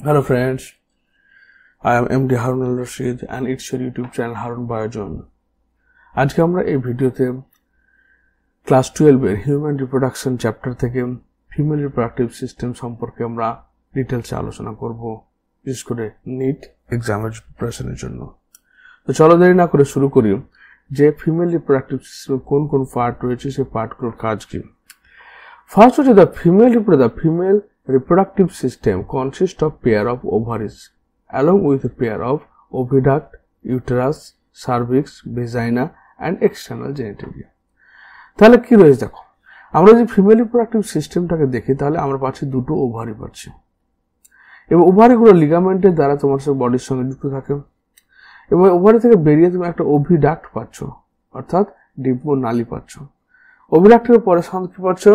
Hello friends, I am MD Harun Al Rashid and it's your YouTube channel Harun Biogen. আজকে আমরা এই ভিডিওতে class 12 এর human reproduction chapter থেকে female reproductive system সম্পর্কে আমরা ডিটেইলসে আলোচনা করব, বিশেষ করে নিট এক্সামের প্রিপারেশনের জন্য। তো চলো দেরি না করে শুরু করি যে ফিমেল রিপ্রোডাক্টিভ সিস্টেমে কোন কোন পার্ট রয়েছে, সেই পার্টগুলোর কাজ কি। ফার্স্ট হচ্ছে the female reproductive system consists of pair of ovaries along with a pair of oviduct, uterus, cervix, vagina and external genitalia। তাহলে কি রয়েছে দেখো, আমরা যে ফিমেল রিপ্রোডাক্টিভ সিস্টেমটাকে দেখি তাহলে আমরা পাচ্ছি দুটো ওভারি পাচ্ছি, এবং ওভারিগুলো লিগামেন্টের দ্বারা তোমার সাথে বডির সঙ্গে যুক্ত থাকে, এবং ওভারি থেকে বেরিয়ে তুমি একটা ওভিডাক্ট পাচ্ছ, অর্থাৎ ডিম্ব নালী পাচ্ছ। ওভিডাক্টের পরে সাধারণত কি পাচ্ছ,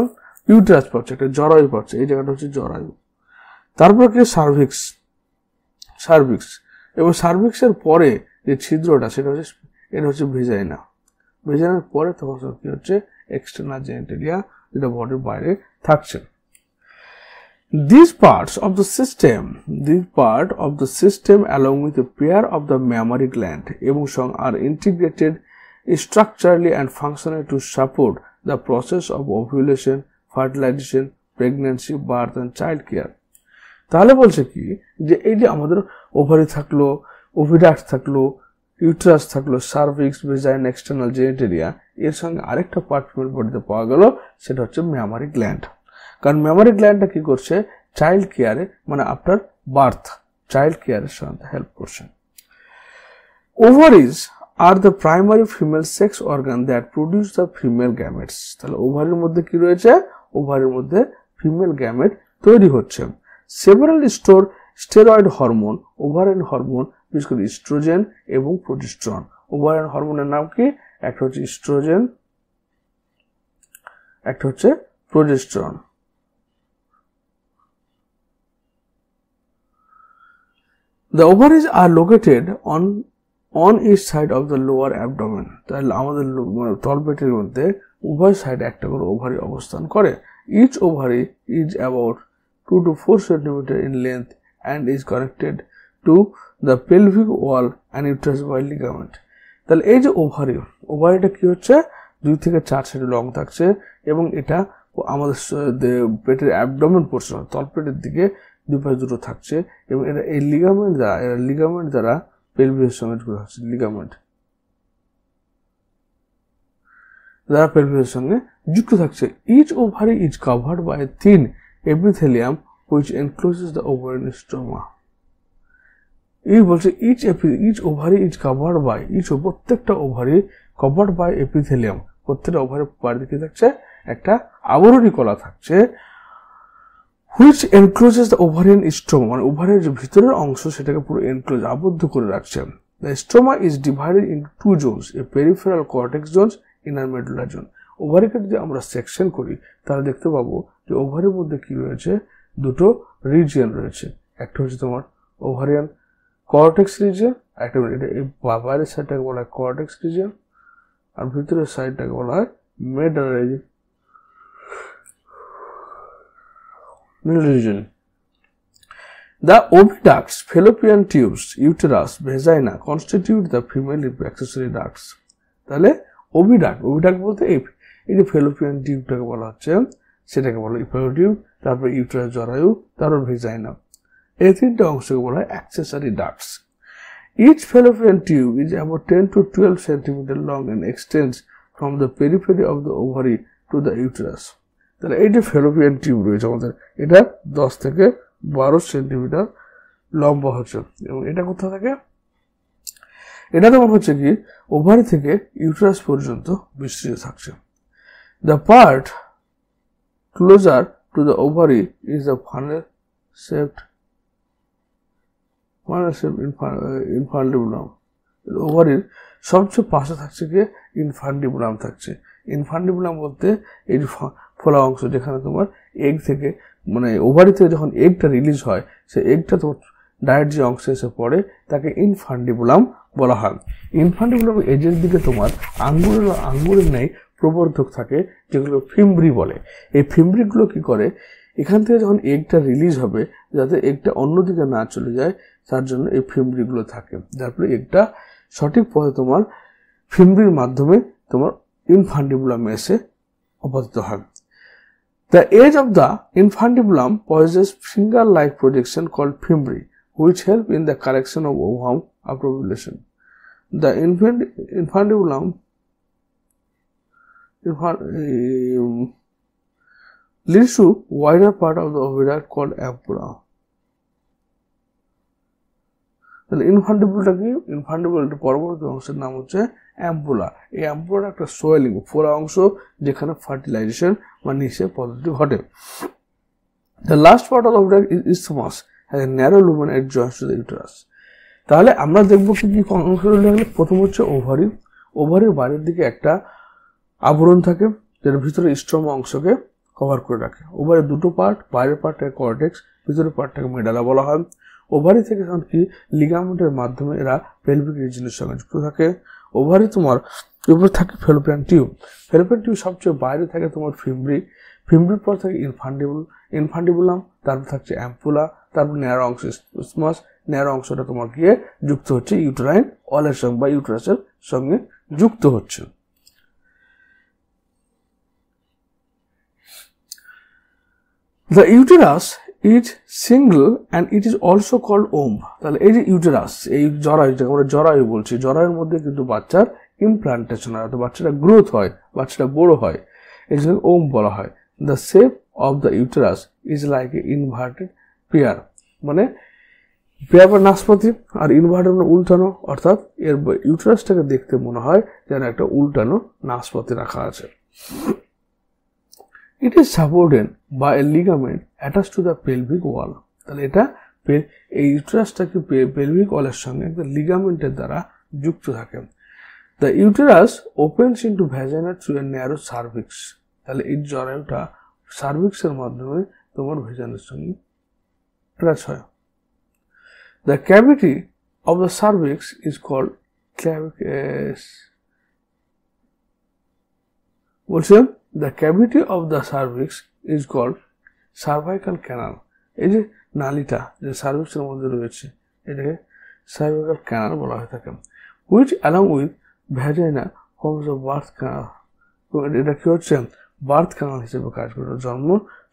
ইউটেরাস পাচ্ছ, একটা জরায়ু পাচ্ছ, এই জায়গাটা হচ্ছে জরায়ু। তারপর কি সার্ভিক্স, এবং সার্ভিক্সের পরে যে ছিদ্রটা সেটা হচ্ছে ভেজাইনা। ভেজাইনার পরে তখন কি হচ্ছে এক্সটার্নাল জেনিটালিয়া, যেটা বডির বাইরে থাকছে। These parts of the system along with a pair of the mammary gland এবং are integrated structurally and functionally to support the process of ovulation, fertilization, pregnancy, birth and child care। তাহলে বলছে কি যে এই যে আমাদের ওভারি থাকলো, ওভিডাক্ট থাকলো, ইউটেরাস থাকলো, সার্ভিক্স, ভেজাইনা, এক্সটার্নাল জেনিটালিয়া, এর সঙ্গে আরেকটা পার্ট ফিমেল বডিতে পাওয়া গেল, সেটা হচ্ছে ম্যামারি গ্ল্যান্ড। কারণ ম্যামারি গ্ল্যান্ডটা কি করছে, চাইল্ড কেয়ারে মানে আফটার বার্থ চাইল্ড কেয়ারের সাথে হেল্প করছে। Ovaries are the primary female sex organ that produce the female gametes। তাহলে ওভারির মধ্যে কি রয়েছে, ওভারির মধ্যে ফিমেল গ্যামেট তৈরি হচ্ছে। Several steroid hormone, ovarian hormone, বিশেষ করে ইস্ট্রোজেন এবং প্রোজেস্টেরন। ওভারিয়ান হরমোনের নাম কি, একটা হচ্ছে ইস্ট্রোজেন, একটা হচ্ছে progesterone. The ovaries are located on each side of the lower abdomen। তাহলে আমাদের তলপেটের মধ্যে উভয় সাইডে একটা করে ওভারি অবস্থান করে। Each ovary is about 2 to 4 cm in length and is connected to the pelvic wall and uterus by ligament। তাহলে এই যে ওভারিটা কি হচ্ছে, 2 থেকে 4 সাইডে লং থাকছে, এবং এটা আমাদের পেটের অ্যাবডোমেন পোর্শন, তলপেটের দিকে দুই পাশে দুটো থাকছে, এবং এটা এই লিগামেন্ট দ্বারা পেলভিসের সঙ্গে যুক্ত থাকছে, লিগামেন্ট দ্বারা পেলভিসের সঙ্গে যুক্ত থাকছে। Each ovary is covered by thin epithelium which encloses the ovarian stroma. এই বলছে each ovary is covered by, প্রত্যেকটা ওভারি কভার্ড বাই এপিথেলিয়াম, প্রত্যেকটা ওভারি বাড়িতে থাকছে একটা আবরণী কলা থাকছে, which encloses the ovarian stroma, মানে ওভারির যে ভিতরের অংশ সেটাকে পুরো এনক্লোজ, আবদ্ধ করে রাখছে। The stroma is divided into 2 zones, a peripheral cortex zones, inner medulla zone। ওভারিকে যদি আমরা সেকশন করি তাহলে দেখতে পাবো যে ওভারির মধ্যে কি রয়েছে, দুটো রিজিয়ন রয়েছে, একটা হচ্ছে তোমার ওভারিয়ান কর্টেক্স রিজিয়ন, একটা এই বাইরের সাইডটাকে বলা হয় কর্টেক্স রিজিয়ন, আর ভিতরের সাইডটাকে বলা হয় medulla region. The oviducts, fallopian tubes, uterus, vagina constitute the female accessory ducts। তাহলে ওভিডাক্ট বলতে এই যে ফেলোপিয়ান টিউবটাকে বলা হচ্ছে, সেটাকে বলা হয় ফেলোটিউব, তারপর ইউটেরাস জরায়ু, তারপর ভেজাইনা, এই তিনটা অংশকে বলা হয় accessory ducts. Each fallopian tube is about 10 to 12 cm long and extends from the periphery of the ovary to the uterus। তাহলে এই যে ফেলোপিয়ান টিউব রয়েছে আমাদের, এটা 10 থেকে 12 সেন্টিমিটার লম্বা হচ্ছে, এবং এটা কোথায় থাকে, এটা তেমন হচ্ছে কি ওভারি থেকে ইউটেরাস পর্যন্ত বিস্তৃত থাকছে। The part closer to the ovary is the funnel shaped infundibulum. ওভারির সবচেয়ে পাশে থাকছে কি ইনফান্ডিবুলাম থাকছে। ইনফান্ডিবুলাম বলতে এই যে ফোলা অংশ, যেখানে তোমার এগ থেকে মানে ওভারি থেকে যখন এগটা রিলিজ হয়, সেই এগটা তোমার ডায়েট যে অংশে এসে পড়ে তাকে ইনফান্ডিবুলাম বলা হয়। ইনফান্ডিবুলাম এজের দিকে তোমার আঙ্গুরের ন্যায় প্রবর্ধক থাকে, যেগুলো ফিমব্রি বলে। এই ফিমব্রিগুলো কি করে, এখান থেকে যখন এগটা রিলিজ হবে, যাতে এগটা অন্যদিকে না চলে যায়, তার জন্য এই ফিমব্রিগুলো থাকে। তারপরে এগটা সঠিক পথে তোমার ফিমব্রির মাধ্যমে তোমার ইনফান্ডিবুলামে এসে অবস্থিত হয়। The edge of the infundibulum possesses finger-like projection called fimbri, which help in the correction of ovum after ovulation. The infundibulum leads to wider part of the oviduct called ampulla. তাহলে ইনফান্ডিবুলটা কি? ইনফান্ডিবুলটা পরবর্তী অংশের নাম হচ্ছে অ্যাম্পুলা। এই অ্যাম্পুলার একটা swelling ফোড়া অংশ, যেখানে ফার্টিলাইজেশন বা নিষেক পদ্ধতি ঘটে। The last part of the oviduct is isthmus, has a narrow lumen at joins to the uterus. তাহলে আমরা দেখবো কি কি অংশ লাগলে, প্রথম হচ্ছে ওভারি। ওভারির বাইরের দিকে একটা আবরণ থাকে, যেটা ভিতরে স্ট্রোমা অংশকে কভার করে রাখে। ওভারের দুটো পার্ট, বাইরের পার্টটাকে কর্টেক্স, ভিতরের পার্টটাকে মেডালা বলা হয়। ওভারি থেকে কি লিগামেন্টের মাধ্যমে এরা পেলভিক রিজনের সঙ্গে যুক্ত থাকে। ওভারি তোমার উপরে থাকে ফেলোপিয়ান টিউব। ফেলোপিয়ান টিউব সবচেয়ে বাইরে থাকে তোমার ফিমব্রি। ফিমব্রির পর থাকে ইনফান্ডিবুলাম, তারপর থাকছে অ্যাম্পুলা, তারপর ন্যারো অংশ ইসথমাস। ন্যারো অংশটা তোমার গিয়ে যুক্ত হচ্ছে ইউটেরাইন ওয়ালের সঙ্গে বা ইউটেরাসের সঙ্গে যুক্ত হচ্ছে। The uterus is single and it is also called womb. তাহলে এই যে ইউটেরাস, এই জরায়ু, যেটা আমরা জরায়ু বলছি, জরায়ুর মধ্যে কিন্তু বাচ্চার ইমপ্লান্টেশন হয়, বাচ্চাটা গ্রোথ হয়, বাচ্চাটা বড় হয়, এই জন্য ওম বলা হয়। The shape of the uterus is like an inverted pear, মানে পেয়ার বা নাশপাতি, আর ইনভার্টেড মানে উল্টানো, অর্থাৎ এর ইউটেরাসটাকে দেখতে মনে হয় যেন একটা উল্টানো নাশপাতি রাখা আছে। It is supported by a ligament attached to the pelvic wall. তাহলে এটা এই ইউটেরাসটাকে পেলভিক ওয়ালের সঙ্গে একটা লিগামেন্টের দ্বারা যুক্ত থাকে। The uterus opens into vagina through a narrow cervix. তাহলে এই জরায়ুটা সার্ভিক্সের মাধ্যমে তোমার ভেজানের সঙ্গে টাচ হয়। The cavity of the cervix is called clavicus. বলছেন the cavity of the cervix is called cervical canal. এই যে নালীটা যে সার্ভিক্সের মধ্যে রয়েছে, এটাকে cervical canal বলা হয়ে থাকে, which along with vagina forms a birth canal. এটা কি হচ্ছে? বার্থ ক্যানাল হিসেবে কাজ করে। জন্ম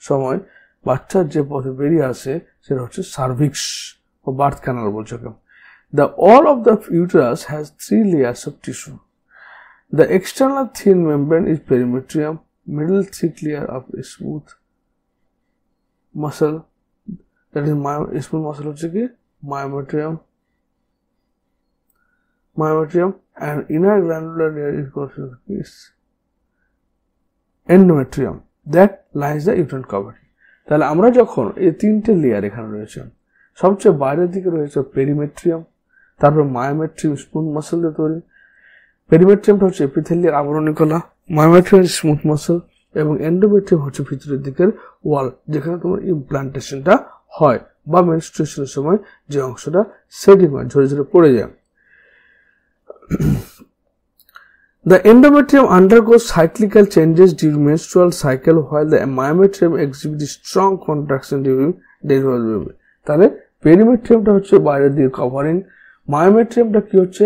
সময় বাচ্চার যে পথে বেরিয়ে আসে সেটা হচ্ছে সার্ভিক্স ও বার্থ ক্যানাল বলছে। The wall of the uterus has 3 layers of tissue. The external thin membrane is perimetrium, middle thick layer of smooth muscle, that is smooth muscle হচ্ছে কি myometrium, and inner granular layer is called endometrium that lines the uterine cavity. তাহলে আমরা যখন এই তিনটে layer এখানে রয়েছে, সবচেয়ে বাইরের দিকে রয়েছে পেরিমেট্রিয়াম, তারপর মায়োমেট্রিয়াম স্মুথ মাসল দিয়ে তৈরি। পেরিমেট্রিয়ামটা হচ্ছে এপিথেলিয়াল আবরণী কলা, মায়োমেট্রিয়াম স্মুথ মাসল, এবং এন্ডোমেট্রিয়াম হচ্ছে ভিতরের দিকের ওয়াল, যেখানে তোমার ইমপ্লান্টেশনটা হয় বা মেনস্ট্রুয়েশনের সময় যে অংশটা সেটিং হয়, ঝরে ঝরে পড়ে যায়। The endometrium undergoes cyclical changes during menstrual cycle, while the myometrium exhibits strong contraction during delivery of baby. তাহলে পেরিমেট্রিয়ামটা হচ্ছে বাইরের দিকে কভারিং, মায়োমেট্রিয়ামটা কি হচ্ছে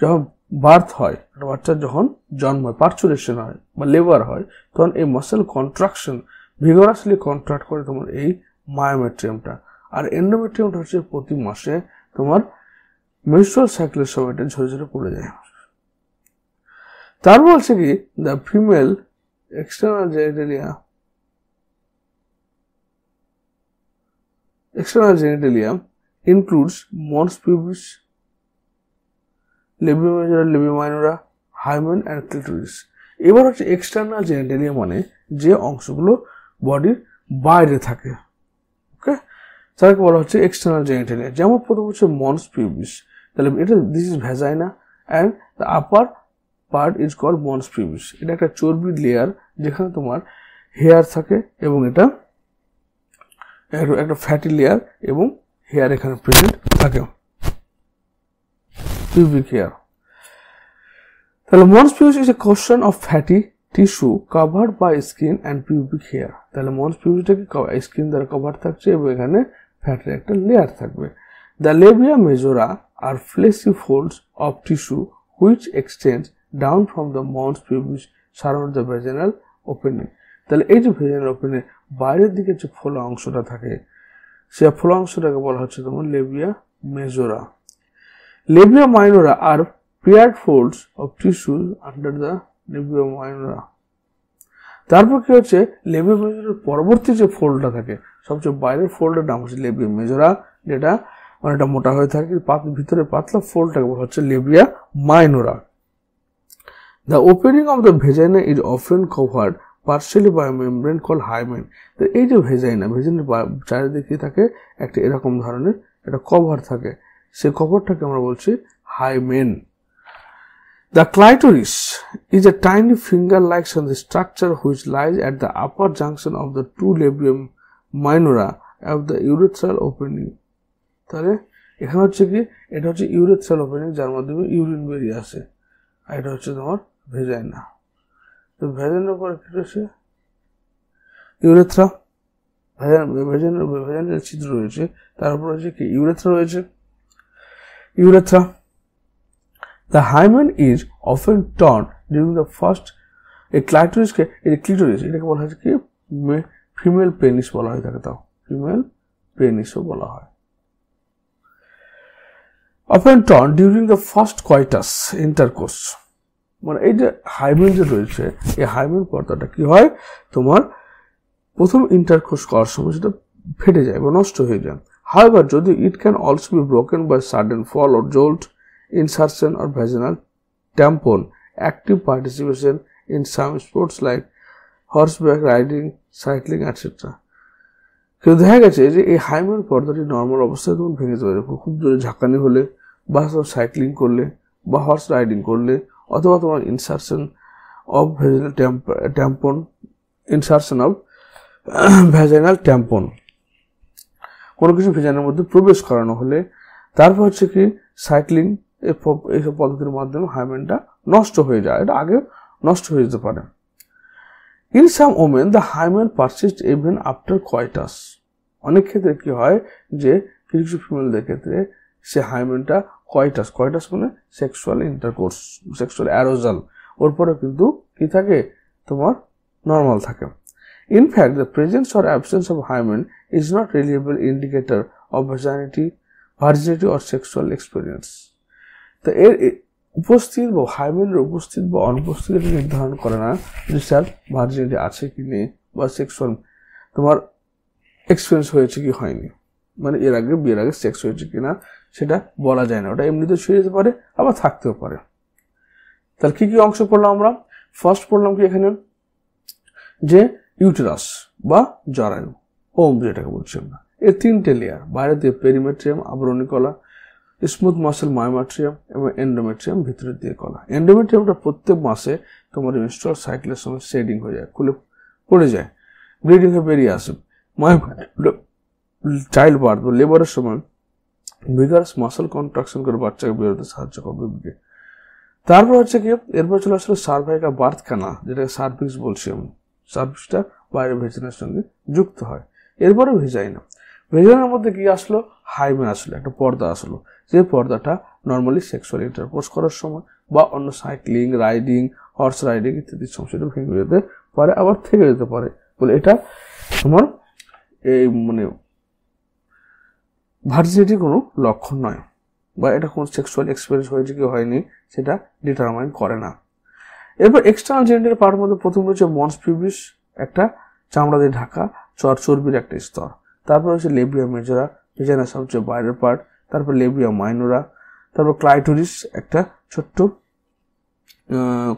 যখন বার্থ হয়, বাচ্চার যখন জন্ম হয়, পার্চুরেশন হয় বা লেবার হয়, তখন এই মাসেল কন্ট্রাকশন ভিগরাসলি কন্ট্রাক্ট করে তোমার এই মায়োমেট্রিয়ামটা। আর এন্ডোমেট্রিয়ামটা হচ্ছে প্রতি মাসে তোমার মেনস্ট্রুয়াল সাইকেলের সময়টা ঝরে ঝরে পড়ে যায়। তার বলছে কি the female external genitalia includes mons pubis, labia majora, labia minora, hymen and clitoris. এবার হচ্ছে এক্সটার্নাল জেনিটালিয়া মানে যে অংশগুলো বডির বাইরে থাকে, ওকে, তাকে বলা হচ্ছে এক্সটার্নাল জেনিটালিয়া। যেমন প্রথম হচ্ছে মন্স পিউবিস, তাহলে এটা this is vagina and the upper part is called mons pubis. এটা একটা চর্বির লেয়ার যেখানে তোমার হেয়ার থাকে এবং এটা একটা ফ্যাটি লেয়ার এবং হেয়ার এখানে প্রেজেন্ট থাকে, পিউবিক হেয়ার। তাহলে mons pubis is a cushion of fatty tissue covered by skin and pubic hair. তাহলে মন্স পিউবিকটাকে স্কিন দ্বারা কভার থাকছে এবং এখানে ফ্যাটের একটা লেয়ার থাকবে। The labia majora are fleshy folds of tissue which extends down from the mons pubis surround the vaginal opening. তাহলে এই যে ভেজিনাল ওপেনিং বাইরের দিকে যে ফোলা অংশটা থাকে সে ফোলা অংশটাকে বলা হচ্ছে তোমার লেবিয়া মেজোরা। লেবিয়া মাইনোরা আর paired folds of tissue under the labia minora. তারপর কি হচ্ছে লেবিয়া মেজোরার পরবর্তী যে ফোল্ডটা থাকে সবচেয়ে বাইরের ফোল্ডের নাম হচ্ছে লেবিয়া মেজোরা, যেটা অনেকটা মোটা হয়ে থাকে, ভিতরে পাতলা ফোল্ডটাকে বলা হচ্ছে labia minora. The opening of the vagina is often covered partially by membrane call hymen. তো এই যে ভেজাইনার চারিদিকে থাকে একটা এরকম ধরনের একটা কভার থাকে, সেই কভারটাকে আমরা বলছি hymen. The clitoris is a tiny finger-like structure which lies at the upper junction of the two labia minora of the urethral opening. তাহলে এখানে হচ্ছে কি এটা হচ্ছে ইউরেথ্রাল ওপেনিং যার মাধ্যমে ইউরিন বেরিয়ে আসে, আর এটা হচ্ছে তোমার ভেজাইনা। তো ভেজাইনার পরে কি রয়েছে ইউরেথ্রা, ভেজাইনার ছিদ্র রয়েছে, তার উপর হচ্ছে কি ইউরেথ্রা রয়েছে। Urethra The hymen is often torn during the first ক্লাইটোরিসকে ক্লিটোরিস এটাকে বলা হয় কি ফিমেল পেনিস বলা হয় থাকে, তাও ফিমেল পেনিসও বলা হয়। often torn during the first coitus intercourse, মানে এই যে হাইমেন যে রয়েছে এই হাইমেন পর্দাটা কি হয় তোমার প্রথম ইন্টারকোর্স করার সময় সেটা ফেটে যায় বা নষ্ট হয়ে যায়। However, যদি it can also be broken by sudden fall or jolt, insertion or vaginal tampon, active participation in some sports like horseback riding, cycling, etc. কিন্তু দেখা গেছে যে এই হাইমেন পর্দাটি নর্মাল অবস্থায় তখন ভেঙে যেতে পারে খুব জোরে ঝাঁকানি হলে, বা সাইক্লিং করলে, বা হর্স রাইডিং করলে, অথবা তোমার insertion of vaginal tampon, insertion of vaginal tampon, কোনো কিছু ভেজানের মধ্যে প্রবেশ করানো হলে, তারপর হচ্ছে কি সাইক্লিং, এইসব পদ্ধতির মাধ্যমে হাইমেনটা নষ্ট হয়ে যায়, এটা আগে নষ্ট হয়ে যেতে পারে। In some women the hymen persist even after কয়টাস। অনেক ক্ষেত্রে কি হয় যে কিছু ফিমেলদের ক্ষেত্রে সে হাইমেনটা কয়টাস মানে সেক্সুয়াল ইন্টারকোর্স, সেক্সুয়াল অ্যারোজাল, ওর পরে কিন্তু কি থাকে তোমার নর্মাল থাকে। In fact, the presence or absence of hymen is not reliable indicator of virginity or sexual experience. তো এর উপস্থিত বা হাইমেনের উপস্থিত বা অনুপস্থিত নির্ধারণ করে না যে স্যার ভার্জিনিটি আছে কি নেই বা সেক্সুয়াল তোমার এক্সপিরিয়েন্স হয়েছে কি হয়নি, মানে এর আগে বিয়ের আগে সেক্স হয়েছে কিনা সেটা বলা যায় না, ওটা এমনিতে ছুঁয়ে যেতে পারে আবার থাকতেও পারে। তাহলে কি কি অংশ পড়লাম আমরা? ফার্স্ট পড়লাম কি এখানে যে ইউটেরাস বা জরায়ু, ওম যেটাকে বলছি আমরা, এর তিনটে লেয়ার, বাইরে দিয়ে পেরিমেট্রিয়াম আবরণী কলা, স্মুথ মাসেল মায়োমেট্রিয়াম এবং এন্ডোমেট্রিয়াম ভিতরের দিয়ে কলা। এন্ডোমেট্রিয়ামটা প্রত্যেক মাসে তোমার মেনস্ট্রুয়াল সাইকেলের সময় শেডিং হয়ে যায়, খুলে পড়ে যায়, ব্লিডিং হয়ে বেরিয়ে আসে। চাইল্ড বার্থ বা লেবারের সময় ভিগারাস মাসেল কন্ট্রাকশন করে বাচ্চাকে বেরোতে সাহায্য করবে বেবিকে। তারপর হচ্ছে কি এরপর চলে আসলে সার্ভাইকাল বার্থ কানা, যেটাকে সার্ভিক্স বলছি আমি, সার্ভিসটা বাইরে ভেজিনার সঙ্গে যুক্ত হয়। এরপরে ভেজাইনা, ভেজাইনার মধ্যে কি আসলো? হাইমেন আসলো, একটা পর্দা আসলো, যে পর্দাটা নর্মালি সেক্সুয়াল ইন্টারকোর্স করার সময় বা অন্য সাইক্লিং, রাইডিং, হর্স রাইডিং ইত্যাদি সমস্যাটা ভেঙে যেতে পারে, আবার থেকে যেতে পারে বলে এটা তোমার এই মানে ভার্জিনিটির কোনো লক্ষণ নয়, বা এটা কোনো সেক্সুয়াল এক্সপিরিয়েন্স হয়েছে কি হয়নি সেটা ডিটারমাইন করে না। এরপর এক্সটার্নাল জেনিটাল পার্টের মধ্যে প্রথম রয়েছে মন্স পিউবিস, একটা চামড়া দিয়ে ঢাকা চর্বির একটা স্তর। তারপর হচ্ছে লেবিয়া মেজোরা, ভেজাইনা সবচেয়ে বাইরের পার্ট। তারপর লেবিয়া মাইনোরা, তারপর ক্লাইটোরিস, একটা ছোট্ট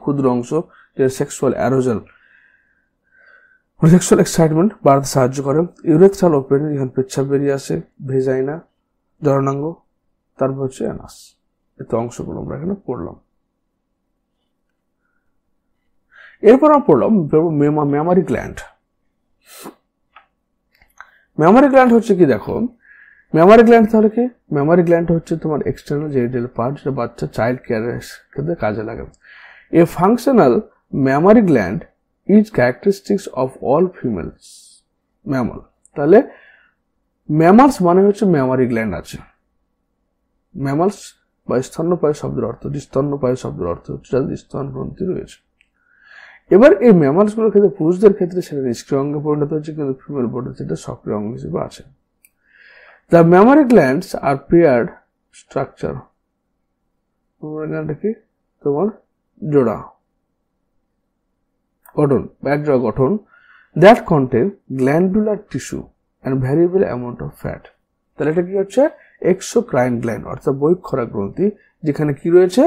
ক্ষুদ্র অংশ যে সেক্সুয়াল অ্যারোজাল, সেক্সুয়াল এক্সাইটমেন্ট বাড়াতে সাহায্য করে। ইউরেথ্রাল ওপেনিং, এখানে পেচ্ছাপ বেরিয়ে আসে। ভেজাইনা, জননাঙ্গ, তারপর হচ্ছে অ্যানাস। এত অংশগুলো আমরা এখানে পড়লাম। এরপর আমরা পড়লাম মেমারি গ্ল্যান্ড। মেমারি গ্ল্যান্ড হচ্ছে কি দেখো, মেমারি গ্ল্যান্ড তাহলে কি? মেমারি গ্ল্যান্ড হচ্ছে তোমার এক্সটার্নাল জেনিটাল পার্ট, যেটা বাচ্চা চাইল্ড কেয়ারের ক্ষেত্রে কাজে লাগে। এ functional mammary gland is characteristics of all females mammal. তাহলে mammals মানে হচ্ছে mammary gland আছে। mammals বা স্তন্যপায়ী শব্দের অর্থ, স্তন্যপায়ী শব্দের অর্থ হচ্ছে যাদের স্তন গ্রন্থি রয়েছে। এবার এই ম্যামালস গুলোর ক্ষেত্রে পুরুষদের ক্ষেত্রে সেটা নিষ্ক্রিয় অঙ্গে পরিণত হচ্ছে, কিন্তু ফিমেল বডিতে সেটা সক্রিয় অঙ্গ হিসেবে আছে। দ্য ম্যামারি গ্ল্যান্ডস আর পেয়ার্ড স্ট্রাকচার, ম্যামারি গ্ল্যান্ড কি তোমার জোড়া গঠন, এক জোড়া গঠন, that contain glandular tissue and variable amount of fat. তাহলে এটা কি হচ্ছে এক্সোক্রাইন গ্ল্যান্ড অর্থাৎ বহিঃক্ষরা গ্রন্থি, যেখানে কি রয়েছে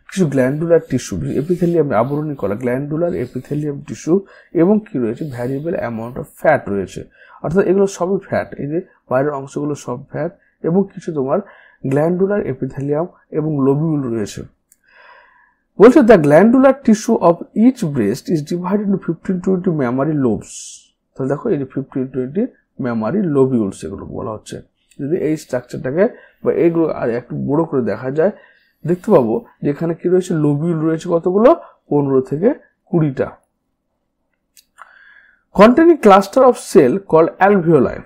কিছু গ্ল্যান্ডুলার টিস্যু, এপিথেলিয়াম আবরণী করা গ্ল্যান্ডুলার এপিথেলিয়াম টিস্যু, এবং কি রয়েছে ভ্যারিয়েবল অ্যামাউন্ট অফ ফ্যাট রয়েছে। অর্থাৎ এগুলো সবই ফ্যাট, এই যে বাইরের অংশগুলো সব ফ্যাট, এবং কিছু তোমার গ্ল্যান্ডুলার এপিথেলিয়াম এবং লোবিউল রয়েছে। বলছে the glandular tissue of each breast is divided into 15-20 mammary lobes. তাহলে দেখো এই যে 15-20 ম্যামারি লোবিউলস এগুলো বলা হচ্ছে। যদি এই স্ট্রাকচারটাকে বা এইগুলো আর একটু বড় করে দেখা যায়, দেখতে পাবো যেখানে কি রয়েছে লোবিউল রয়েছে কতগুলো, 15 থেকে 20টা, containing cluster of cell call alveoli.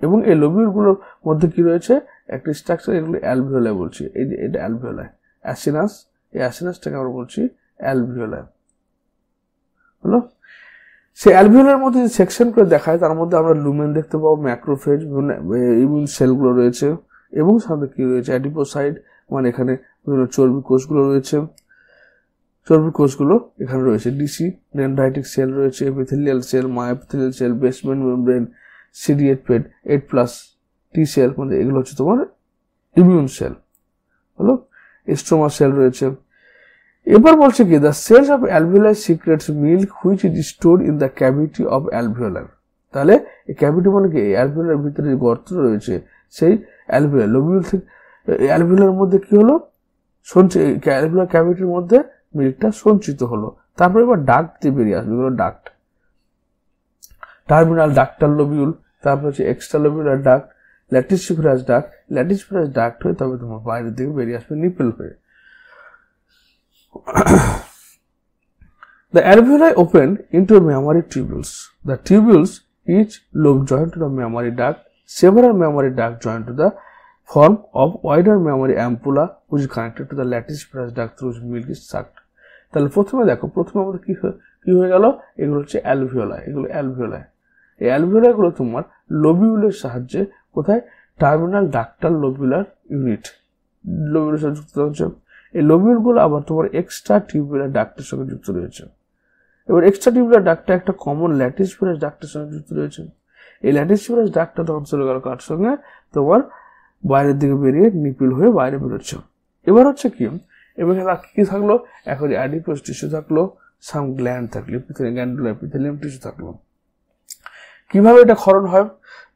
এবং এই লোবিউল গুলোর মধ্যে কি রয়েছে একটা স্ট্রাকচার, এগুলো অ্যালভিওলাই বলছি। এই যে এটা অ্যালভিওলাই, অ্যাসিনাস, এই অ্যাসিনাসটাকে আমরা বলছি অ্যালভিওলাই। হলো সেই অ্যালভিওলার মধ্যে যে সেকশন করে দেখায় তার মধ্যে আমরা লুমেন দেখতে পাবো, ম্যাক্রোফেজ, ইমিউন সেলগুলো রয়েছে, এবং সাথে কি রয়েছে অ্যাডিপোসাইট, মানে এখানে বিভিন্ন চর্বি কোষগুলো রয়েছে, চর্বি কোষগুলো এখানে রয়েছে, ডিসি ডেনড্রাইটিক সেল রয়েছে, epithelial cell, myoepithelial cell, basement membrane, CD8 পেড, 8+ টি সেল, মানে এগুলো হচ্ছে তোমার ইমিউন সেল। হলো স্ট্রোমা সেল রয়েছে। এবার বলছে কি the cells of alveoli secretes milk which is stored in the cavity of alveolar. তাহলে এই ক্যাভিটি মানে কি অ্যালভিওলার ভিতরে যে গর্ত রয়েছে সেই অ্যালভিওলার লোবিউল থেকে অ্যালভিওলার মধ্যে কি হলো সঞ্চিত, অ্যালভিওলার ক্যাভিটির মধ্যে মিল্কটা সঞ্চিত হলো। তারপরে এবার ডাক্ট দিয়ে বেরিয়ে আসবে, এগুলো ডাক্ট, টার্মিনাল ডাক্টাল লোবিউল, তারপর হচ্ছে এক্সট্রা লোবিউলার ডাক্ট, ল্যাটিসিফারাস ডাক্ট, ল্যাটিসিফারাস ডাক্ট হয়ে তবে তোমার বাইরের দিকে বেরিয়ে আসবে নিপেল হয়ে। The alveoli open into mammary tubules. The tubules each lobe joined to the mammary duct. Several mammary ducts join to the form of wider mammary ampulla which is connected to the latissiferous duct through which milk is sucked. তাহলে প্রথমে দেখো, প্রথমে আমাদের কি হয়ে গেল, এগুলো হচ্ছে অ্যালভিওলাই, এগুলো অ্যালভিওলাই। এই অ্যালভিওলাই গুলো তোমার লোবিউলের সাহায্যে কোথায় টার্মিনাল ডাক্টাল লোবিউলার ইউনিট, লোবিউলের সাথে যুক্ত হচ্ছে। এই লোবিউল গুলো আবার তোমার এক্সট্রা টিউবুলার ডাক্টের সঙ্গে যুক্ত রয়েছে। এবার এক্সট্রা টিউবুলার ডাক্টটা একটা কমন ল্যাটিসিফারাস ডাক্টের সঙ্গে যুক্ত রয়েছে। এই ল্যাটিসিফারাস ডাক্টটা তখন চলে গেল কার সঙ্গে, তোমার বাইরের দিকে বেরিয়ে নিপিল হয়ে বাইরে বেরোচ্ছে। এবার হচ্ছে কি, এবার কি থাকলো, এখন অ্যাডিপোজ টিস্যু থাকলো, সাম গ্ল্যান্ড থাকলো, গ্ল্যান্ডুলার এপিথেলিয়াম টিস্যু থাকলো। কিভাবে এটা ক্ষরণ হয়,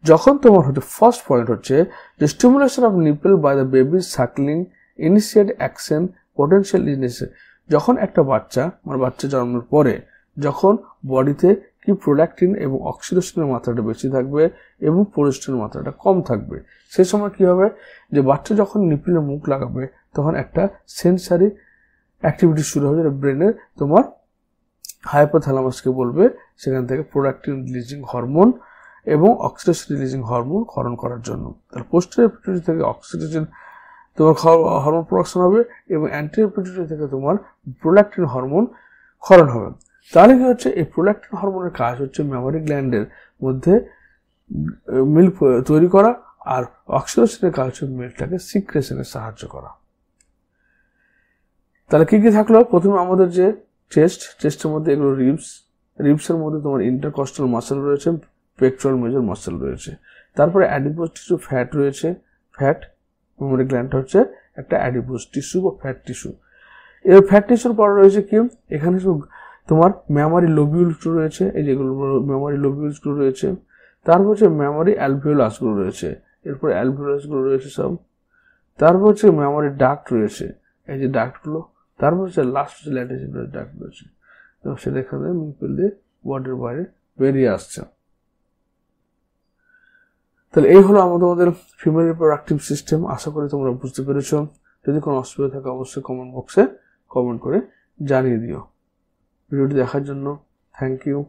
যখন তোমার হচ্ছে ফার্স্ট পয়েন্ট হচ্ছে যে stimulation of nipple by the baby suckling initiate action potential initiate. যখন একটা বাচ্চা মানে বাচ্চা জন্মের পরে যখন বডিতে কি প্রোল্যাক্টিন এবং অক্সিটোসিনের মাত্রাটা বেশি থাকবে এবং প্রোজেস্টেরনের মাত্রাটা কম থাকবে, সেই সময় কি হবে যে বাচ্চা যখন নিপলে মুখ লাগাবে তখন একটা সেন্সারি অ্যাক্টিভিটি শুরু হবে, যেটা ব্রেনের তোমার হাইপোথ্যালামাসকে বলবে সেখান থেকে প্রোডাক্টিন রিলিজিং হরমোন এবং অক্সিটোসিন রিলিজিং হরমোন ক্ষরণ করার জন্য। তাহলে পোস্টেরিয়র পিটুইটারি থেকে অক্সিটোসিন তোমার হরমোন প্রোডাকশন হবে এবং অ্যান্টেরিয়র পিটুইটারি থেকে তোমার প্রোল্যাক্টিন হরমোন ক্ষরণ হবে। তাহলে কি হচ্ছে, এই প্রোল্যাক্টিন হরমোনের কাজ হচ্ছে মেমোরি গ্ল্যান্ডের মধ্যে মিল্ক তৈরি করা, আর অক্সিটোসিনের কাজ হচ্ছে মিল্কটাকে সিক্রেশনে সাহায্য করা। তাহলে কি কি থাকলো, প্রথমে আমাদের যে চেস্টের মধ্যে এগুলো রিবসের মধ্যে তোমার ইন্টারকস্টাল মাসেল রয়েছে, পেক্টোরাল মেজর মাসেল রয়েছে, তারপরে অ্যাডিপোজ টিস্যু ফ্যাট রয়েছে, ফ্যাট মেমোরি গ্ল্যান্ডটা হচ্ছে একটা অ্যাডিপোজ টিস্যু বা ফ্যাট টিস্যু। এর ফ্যাট টিস্যুর পর রয়েছে কি, এখানে তোমার মেমোরি লোবিউলসগুলো রয়েছে, এই যেগুলো মেমোরি লোবিউলসগুলো রয়েছে, তারপর হচ্ছে মেমোরি অ্যালভিওলাসগুলো রয়েছে, এরপর অ্যালভিওলাসগুলো রয়েছে সব, তারপর হচ্ছে মেমোরি ডাক্ট রয়েছে, এই যে ডাক্টগুলো, তারপর হচ্ছে লাস্ট হচ্ছে ল্যাটিসিফারাস ডাক্ট রয়েছে, এবং সেটা এখানে নিপল দিয়ে বডির বাইরে বেরিয়ে আসছে। তাহলে এই হলো আমাদের ফিমেল রিপ্রোডাক্টিভ সিস্টেম। আশা করি তোমরা বুঝতে পেরেছ। যদি কোনো অসুবিধা থাকে অবশ্যই কমেন্ট বক্সে কমেন্ট করে জানিয়ে দিও। ভিডিওটি দেখার জন্য থ্যাংক ইউ।